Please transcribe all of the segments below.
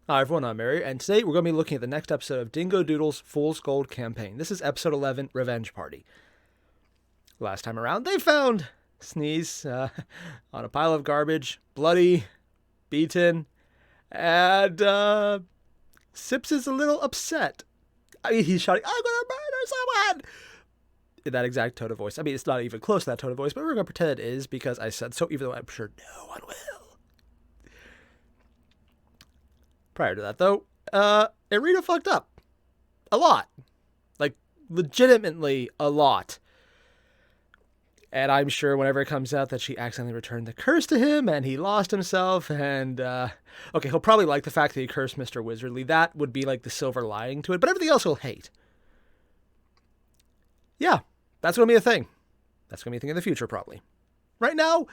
Hi everyone, I'm Airier, and today we're going to be looking at the next episode of Dingo Doodles' Fool's Gold Campaign. This is episode 11, Revenge Party. Last time around, they found Sneeze on a pile of garbage, bloody, beaten, and Sips is a little upset. I mean, he's shouting, "I'm gonna murder someone!" in that exact tone of voice. I mean, it's not even close to that tone of voice, but we're going to pretend it is because I said so, even though I'm sure no one will. Prior to that, though, Airier fucked up. A lot. Like, legitimately a lot. And I'm sure whenever it comes out that she accidentally returned the curse to him and he lost himself and, okay, he'll probably like the fact that he cursed Mr. Wizardly. That would be like the silver lining to it, but everything else he'll hate. Yeah, that's going to be a thing. That's going to be a thing in the future, probably. Right now,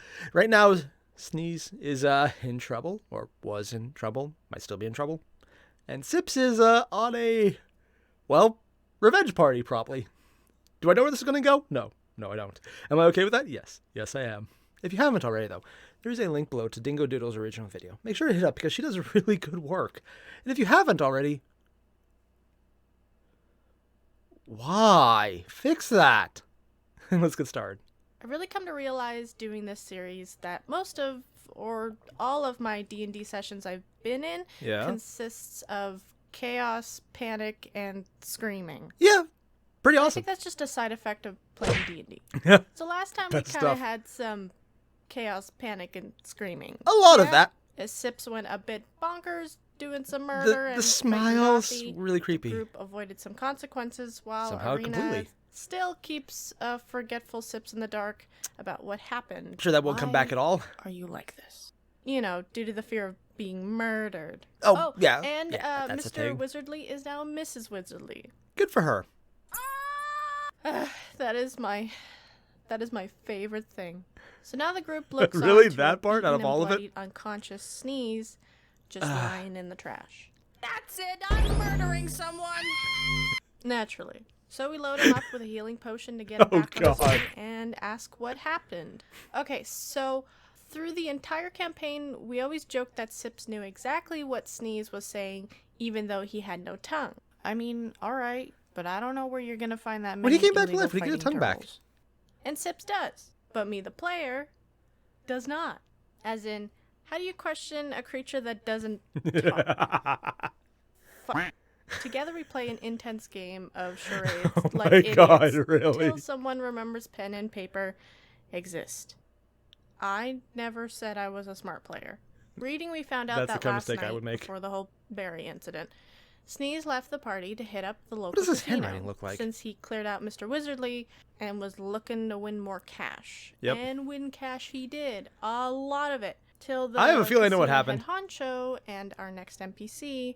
Sneeze is in trouble, or was in trouble, might still be in trouble. And Sips is on a, well, revenge party, probably. Do I know where this is going to go? No, I don't. Am I okay with that? Yes, I am. If you haven't already, though, there is a link below to Dingo Doodles' original video. Make sure to hit up because she does really good work. And if you haven't already, why? Fix that. Let's get started. I've really come to realize doing this series that most of or all of my D&D sessions I've been in consists of chaos, panic, and screaming. Yeah, pretty awesome. I think that's just a side effect of playing D&D. So last time we kind of had some chaos, panic, and screaming. A lot of that. As Sips went a bit bonkers, doing some murder. The smiles, really creepy. The group avoided some consequences while Somehow Airier completely. Still keeps forgetful Sips in the dark about what happened. Sure that won't come back at all? Are you like this? You know, due to the fear of being murdered. Oh yeah. And that's Mr. Wizardly is now Mrs. Wizardly. Good for her. That is my favorite thing. So now the group looks really on to that a part out of beaten all and of it? unconscious Sneeze just lying in the trash. That's it, I'm murdering someone! Naturally. So we load him up with a healing potion to get him back on his feet and ask what happened. Okay, so through the entire campaign, we always joked that Sips knew exactly what Sneeze was saying, even though he had no tongue. I mean, alright, but I don't know where you're gonna find that many When he came back to illegal life, did he get a tongue back? turtles. And Sips does, but me, the player, does not. As in, how do you question a creature that doesn't talk? Together we play an intense game of charades like idiots really? until someone remembers pen and paper exist. I never said I was a smart player. Reading, we found out That's the that kind of last mistake I night would make. before the whole Barry incident, Sneeze left the party to hit up the local What does his casino handwriting look like? since he cleared out Mr. Wizardly and was looking to win more cash. Yep. And win cash he did. A lot of it. Till the I have a feeling I know what casino happened. head honcho and our next NPC,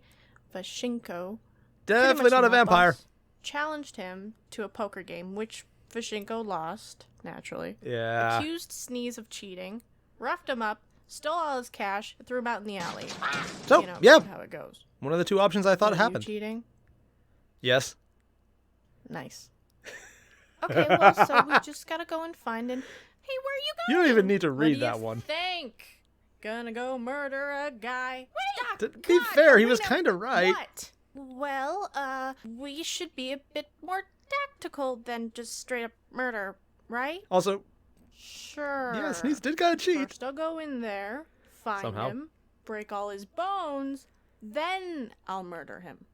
Vashinko, Definitely not a vampire. challenged him to a poker game, which Vashinko lost, naturally. Yeah. Accused Sneeze of cheating, roughed him up, stole all his cash, and threw him out in the alley. So, You know, yeah. how it goes. One of the two options I thought Were you happened. cheating? Yes. Nice. Okay, well, so we just gotta go and find him. Hey, where are you You going? don't even need to What read do that you one. think? Gonna go murder a guy. Wait! To be fair, he was kind of right. What? Well, we should be a bit more tactical than just straight up murder, right? Also, Sure. yeah, Sneeze did kind of cheat. First I'll go in there, find Somehow. him, break all his bones, then I'll murder him.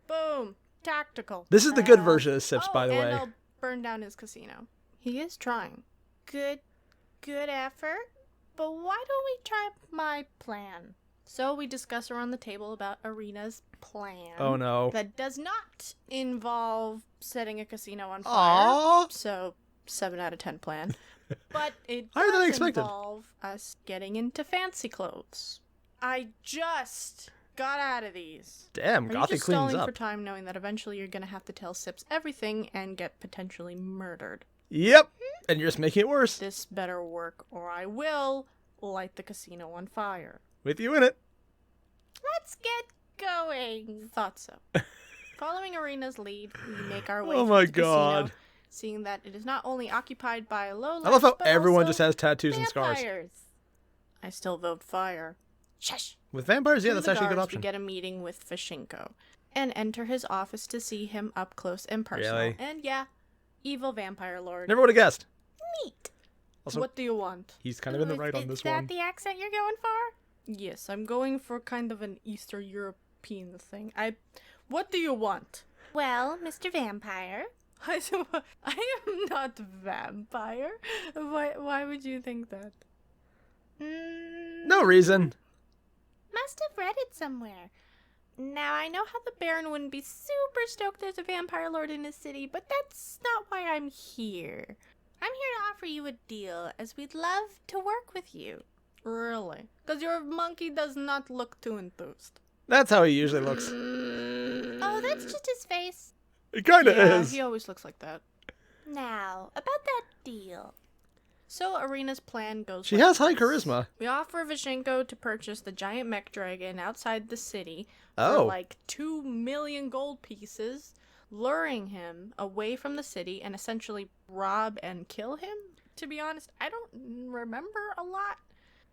Boom. Tactical. This is the good version of Sips, by the and way. I'll burn down his casino. He is trying. Good effort. But why don't we try my plan? So we discuss around the table about Arena's plan. Oh no. That does not involve setting a casino on fire. Aww. So 7 out of 10 plan. But it Higher than I does expected. involve us getting into fancy clothes. I just got out of these. Damn, Are you Gothic just cleans stalling up. for time knowing that eventually you're going to have to tell Sips everything and get potentially murdered? Yep. And you're just making it worse. This better work or I will light the casino on fire. With you in it. Let's get going. Thought so. Following Arena's lead, we make our way Oh through my the God. casino, seeing that it is not only occupied by low I love how but everyone also just has tattoos and scars. vampires. I still vote fire. Shush. With vampires, yeah, Through that's the actually a good guards, option. We get a meeting with Vishenko and enter his office to see him up close and personal. Really? And yeah, evil vampire lord. Never would have guessed. Neat. Also, What do you want? he's kind of in the right on this one. Is that the accent you're going for? Yes, I'm going for kind of an Eastern European thing. What do you want? Well, Mr. Vampire. I am not vampire. Why would you think that? No reason. Must have read it somewhere. Now, I know how the Baron wouldn't be super stoked there's a vampire lord in his city, but that's not why I'm here. I'm here to offer you a deal, as we'd love to work with you. Really? Because your monkey does not look too enthused. That's how he usually looks. Oh, that's just his face. It kind of Yeah, is. he always looks like that. Now, about that deal. So Arena's plan goes She like has high this. charisma. We offer Vishenko to purchase the giant mech dragon outside the city for Oh. like 2 million gold pieces, luring him away from the city and essentially rob and kill him. To be honest, I don't remember a lot,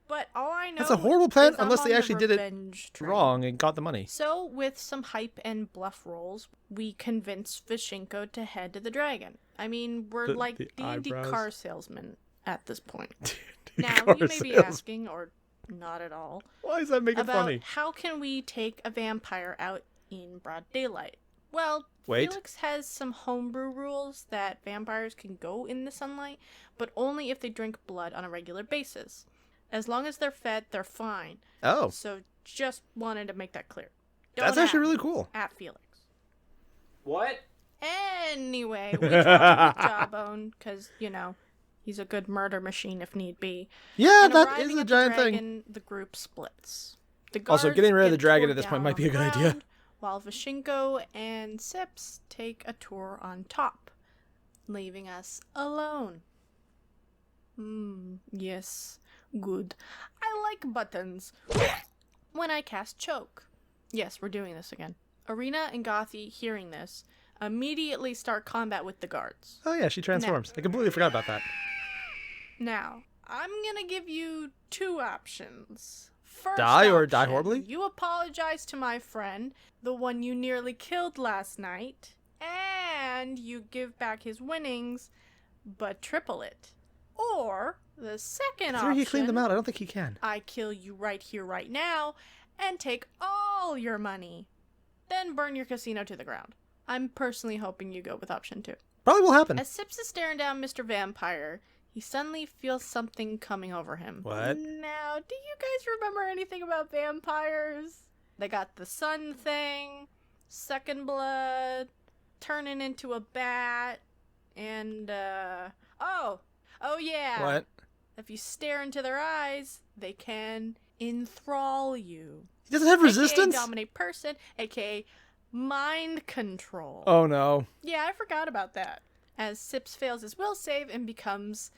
but all I know That's a horrible plan is I'm unless they on the actually did it revenge train. wrong and got the money. So, with some hype and bluff rolls, we convince Vishenko to head to the dragon. I mean, we're The like D&D eyebrows. car salesmen at this point. The Now, car you may be sales. asking, or not at all, Why does that make it about funny? how can we take a vampire out in broad daylight? Well, Wait. Felix has some homebrew rules that vampires can go in the sunlight, but only if they drink blood on a regular basis. As long as they're fed, they're fine. Oh, So just wanted to make that clear. that's Don't actually at really me, cool. At Felix. What? Anyway, we talked with Jawbone because, he's a good murder machine if need be. Yeah, And that arriving is a at the giant thing. dragon, the group splits. The Also, guards getting rid of get the dragon tore at this point down might be on a good the idea. ground, While Vishenko and Sips take a tour on top, leaving us alone. Yes, good. I like buttons. When I cast Choke. Yes, we're doing this again. Arena and Gothy, hearing this, immediately start combat with the guards. Oh yeah, she transforms. I completely forgot about that. Now, I'm gonna give you 2 options. First Die or die option, horribly? You apologize to my friend, the one you nearly killed last night, and you give back his winnings, but triple it. Or, the second After option, he cleaned them out, I don't think he can. I kill you right here, right now, and take all your money. Then burn your casino to the ground. I'm personally hoping you go with option 2. Probably will happen. As Sips is staring down Mr. Vampire, he suddenly feels something coming over him. What? Now, do you guys remember anything about vampires? They got the sun thing, second blood, turning into a bat, and, oh yeah. What? If you stare into their eyes, they can enthrall you. He doesn't have resistance? AKA dominate person, aka mind control. Oh no. Yeah, I forgot about that. As Sips fails his will save and becomes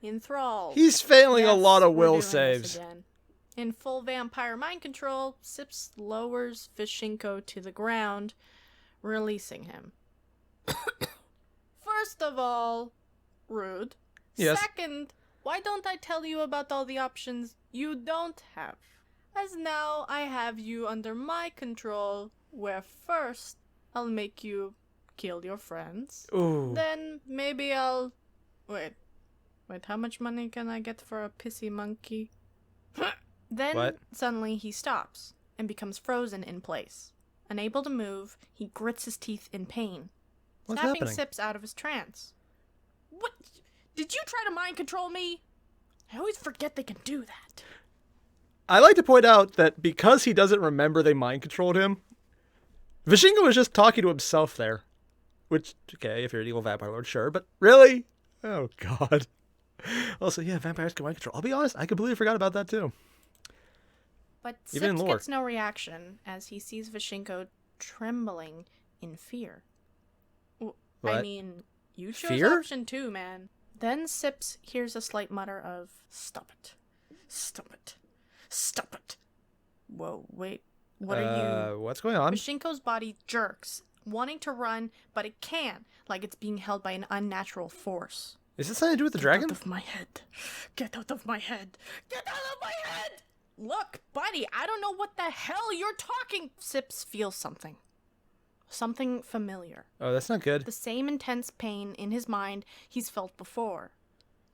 enthralled. He's failing a Yes, lot of we're doing will this saves. again. In full vampire mind control, Sips lowers Vishenko to the ground, releasing him. First of all, rude. Yes. Second, why don't I tell you about all the options you don't have? As now I have you under my control, where first I'll make you kill your friends. Ooh. Then maybe I'll... Wait, how much money can I get for a pissy monkey? Then What? suddenly he stops and becomes frozen in place. Unable to move, he grits his teeth in pain, What's snapping happening? Sips out of his trance. What? Did you try to mind control me? I always forget they can do that. I like to point out that because he doesn't remember they mind controlled him, Vishenko was just talking to himself there. Which, okay, if you're an evil vampire lord, sure, but really? Oh, God. Also, yeah, vampires can mind control. I'll be honest, I completely forgot about that, too. But Even in Sips lore. gets no reaction as he sees Vishenko trembling in fear. I What? mean, you chose Fear? option 2, man. Then Sips hears a slight mutter of, "Stop it. Stop it. Stop it." Whoa, wait. What are you? What's going on? Vishenko's body jerks, wanting to run, but it can't, like it's being held by an unnatural force. Is this something to do with the dragon? Get out of my head. Get out of my head. Get out of my head! Look, buddy, I don't know what the hell you're talking. Sips feels something. Something familiar. Oh, that's not good. The same intense pain in his mind he's felt before.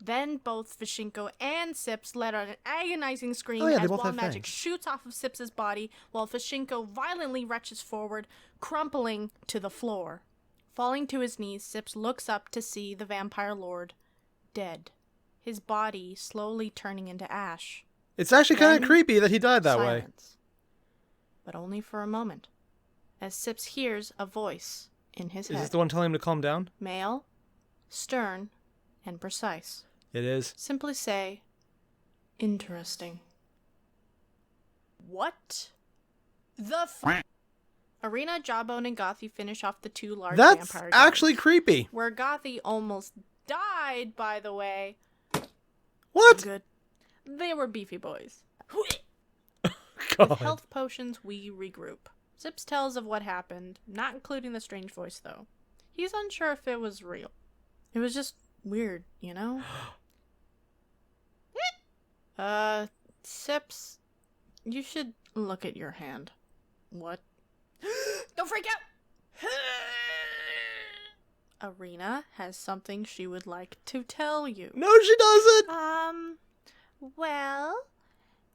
Then both Vishenko and Sips let out an agonizing scream Oh, yeah, they as both wall have magic fangs. shoots off of Sips's body while Vishenko violently retches forward, crumpling to the floor. Falling to his knees, Sips looks up to see the vampire lord dead, his body slowly turning into ash. It's actually kind Then of creepy that he died that way. Silence. But only for a moment, as Sips hears a voice in his Is head. this the one telling him to calm down? Male, stern, and precise. It is. Simply say, interesting. What the f? Arena, Jawbone, and Gothy finish off the two large That's vampire actually guards, creepy. where Gothy almost died, by the way. What? Good. They were beefy boys. With God. health potions, we regroup. Sips tells of what happened, not including the strange voice, though. He's unsure if it was real. It was just weird, you know? Sips, you should look at your hand. What? Don't freak out! Arena has something she would like to tell you. No, she doesn't. Well,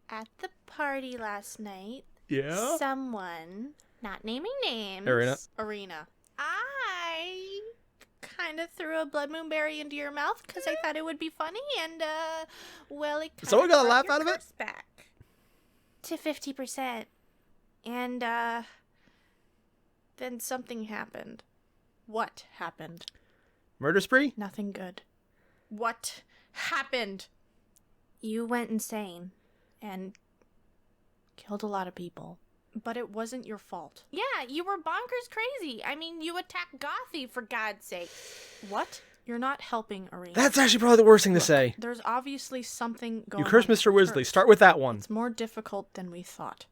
at the party last night, Yeah. someone, not naming names, Arena. I kind of threw a blood moon berry into your mouth because I thought it would be funny, and well, it kind Someone of got a laugh out of it? back to 50%, and Then something happened. What happened? Murder spree? Nothing good. What happened? you went insane. And killed a lot of people. But it wasn't your fault. Yeah, you were bonkers crazy. I mean, you attacked Gothy, for God's sake. What? You're not helping, Arena. That's actually probably the worst thing to say. There's obviously something going You on. cursed with Mr. the Wisley. curse. Start with that one. It's more difficult than we thought.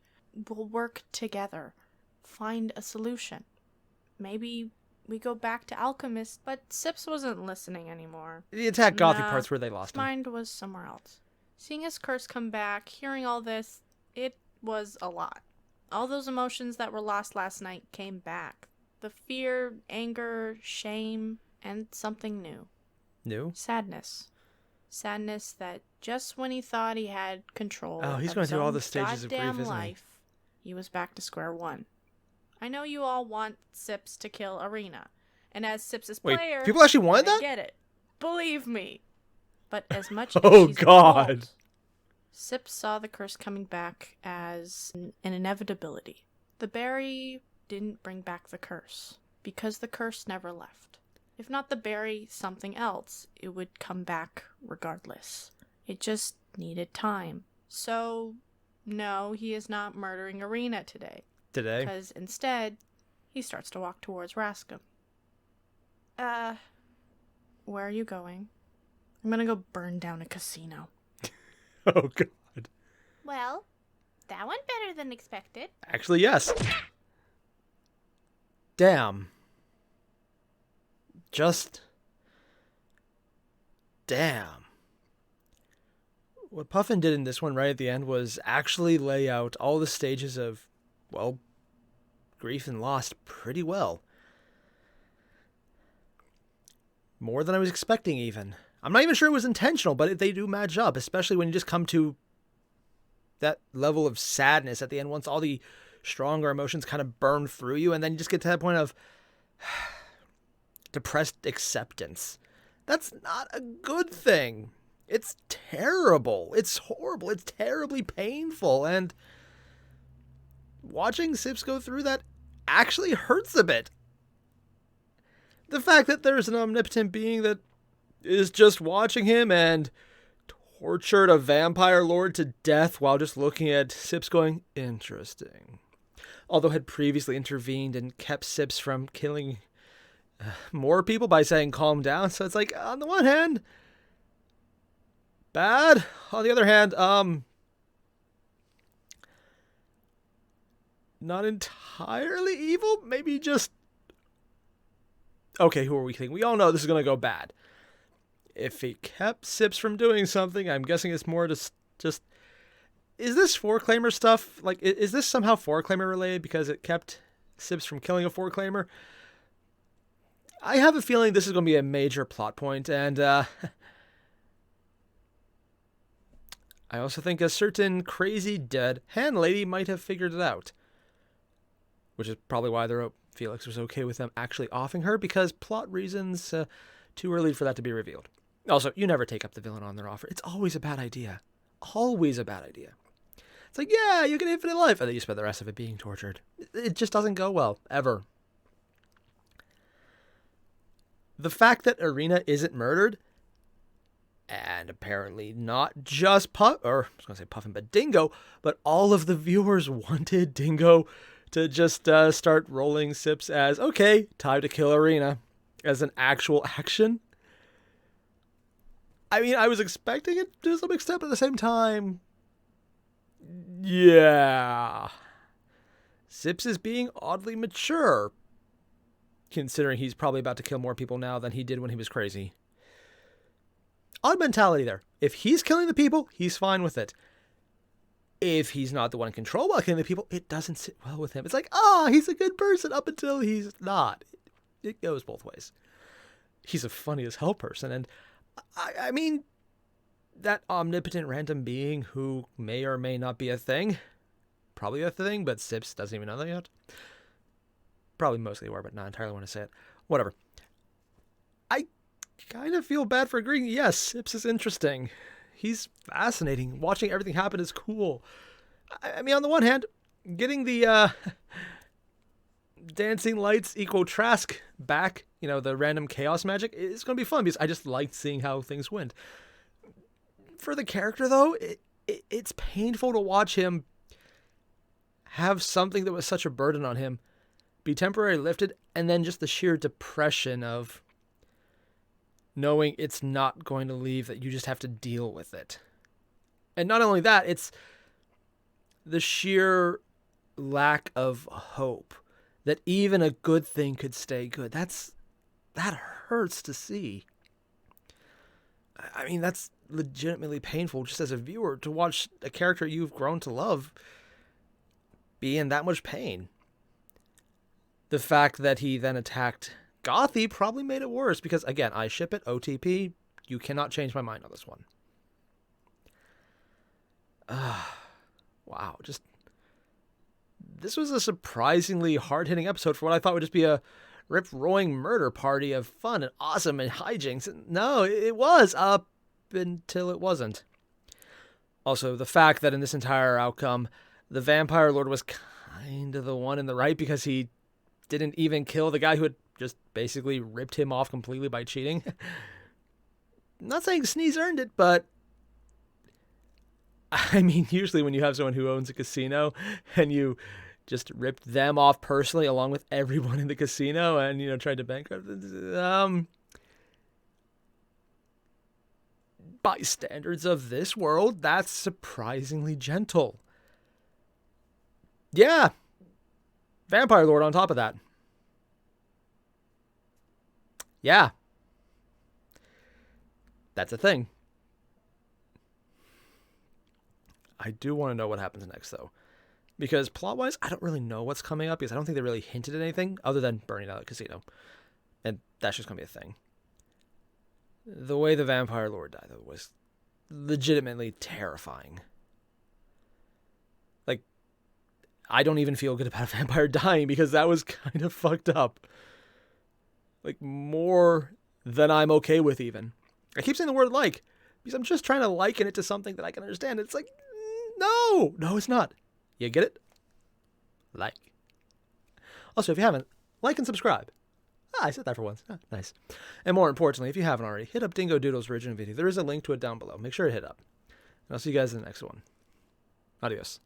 We'll work together. Find a solution. Maybe we go back to Alchemist, but Sips wasn't listening anymore. The attack Gothy Nah, part's where they lost His him. mind was somewhere else. Seeing his curse come back, hearing all this, it was a lot. All those emotions that were lost last night came back. The fear, anger, shame, and something new. New? Sadness. Sadness that just when he thought he had control Oh, he's of going his through all own the stages of grief, goddamn isn't he? life, he was back to square one. I know you all want Sips to kill Arena, and as Sips' Wait, player, people actually wanted I that? get it. Believe me. But as much Oh, as she's God. involved, Sips saw the curse coming back as an inevitability. The berry didn't bring back the curse, because the curse never left. If not the berry, something else, it would come back regardless. It just needed time. So, no, he is not murdering Arena today, Today? because instead, he starts to walk towards Rascom. Where are you going? I'm gonna go burn down a casino. Oh, God. Well, that went better than expected. Actually, yes. Damn. Just. Damn. What Puffin did in this one right at the end was actually lay out all the stages of, well, grief and loss pretty well. More than I was expecting, even. I'm not even sure it was intentional, but they do match up, especially when you just come to that level of sadness at the end, once all the stronger emotions kind of burn through you, and then you just get to that point of depressed acceptance. That's not a good thing. It's terrible. It's horrible. It's terribly painful, and watching Sips go through that actually hurts a bit. The fact that there's an omnipotent being that is just watching him and tortured a vampire lord to death while just looking at Sips going, interesting. Although had previously intervened and kept Sips from killing more people by saying calm down. So it's like, on the one hand, bad. On the other hand, not entirely evil. Maybe just... Okay, who are we thinking? We all know this is going to go bad. If he kept Sips from doing something, I'm guessing it's more just is this four-claimer stuff, like, is this somehow four-claimer related because it kept Sips from killing a four-claimer? I have a feeling this is going to be a major plot point, and I also think a certain crazy dead hand lady might have figured it out. Which is probably why Felix was okay with them actually offing her, because plot reasons, too early for that to be revealed. Also, you never take up the villain on their offer. It's always a bad idea. Always a bad idea. It's like, yeah, you get infinite life, and then you spend the rest of it being tortured. It just doesn't go well, ever. The fact that Irina isn't murdered, and apparently not just Puffin, but Dingo, but all of the viewers wanted Dingo to just start rolling Sips as, okay, time to kill Irina, as an actual action. I mean, I was expecting it to some extent, but at the same time, yeah. Sips is being oddly mature, considering he's probably about to kill more people now than he did when he was crazy. Odd mentality there. If he's killing the people, he's fine with it. If he's not the one in control while killing the people, it doesn't sit well with him. It's like, he's a good person up until he's not. It goes both ways. He's a funny as hell person, and I mean, that omnipotent random being who may or may not be a thing, probably a thing, but Sips doesn't even know that yet. Probably mostly aware, but not entirely want to say it. Whatever. I kind of feel bad for agreeing. Yes, Sips is interesting. He's fascinating. Watching everything happen is cool. I mean, on the one hand, getting the dancing lights equal Trask back, the random chaos magic, is going to be fun because I just liked seeing how things went. For the character, though, it's painful to watch him have something that was such a burden on him be temporarily lifted, and then just the sheer depression of knowing it's not going to leave, that you just have to deal with it. And not only that, it's the sheer lack of hope that even a good thing could stay good. That hurts to see. I mean, that's legitimately painful just as a viewer to watch a character you've grown to love be in that much pain. The fact that he then attacked Gothy probably made it worse because, again, I ship it, OTP, you cannot change my mind on this one. Wow, this was a surprisingly hard-hitting episode for what I thought would just be a rip-roaring murder party of fun and awesome and hijinks. No, it was, up until it wasn't. Also, the fact that in this entire outcome, the Vampire Lord was kind of the one in the right because he didn't even kill the guy who had just basically ripped him off completely by cheating. I'm not saying Sneeze earned it, but I mean, usually when you have someone who owns a casino and you just ripped them off personally along with everyone in the casino and, tried to bankrupt by standards of this world, that's surprisingly gentle. Yeah. Vampire Lord on top of that. Yeah. That's a thing. I do want to know what happens next, though. Because plot-wise, I don't really know what's coming up, because I don't think they really hinted at anything other than burning out the casino. And that's just going to be a thing. The way the Vampire Lord died, though, was legitimately terrifying. Like, I don't even feel good about a vampire dying, because that was kind of fucked up. Like, more than I'm okay with, even. I keep saying the word like, because I'm just trying to liken it to something that I can understand. It's like, no, it's not. You get it? Like. Also, if you haven't, like and subscribe. I said that for once. Nice. And more importantly, if you haven't already, hit up Dingo Doodles' original video. There is a link to it down below. Make sure to hit up. And I'll see you guys in the next one. Adios.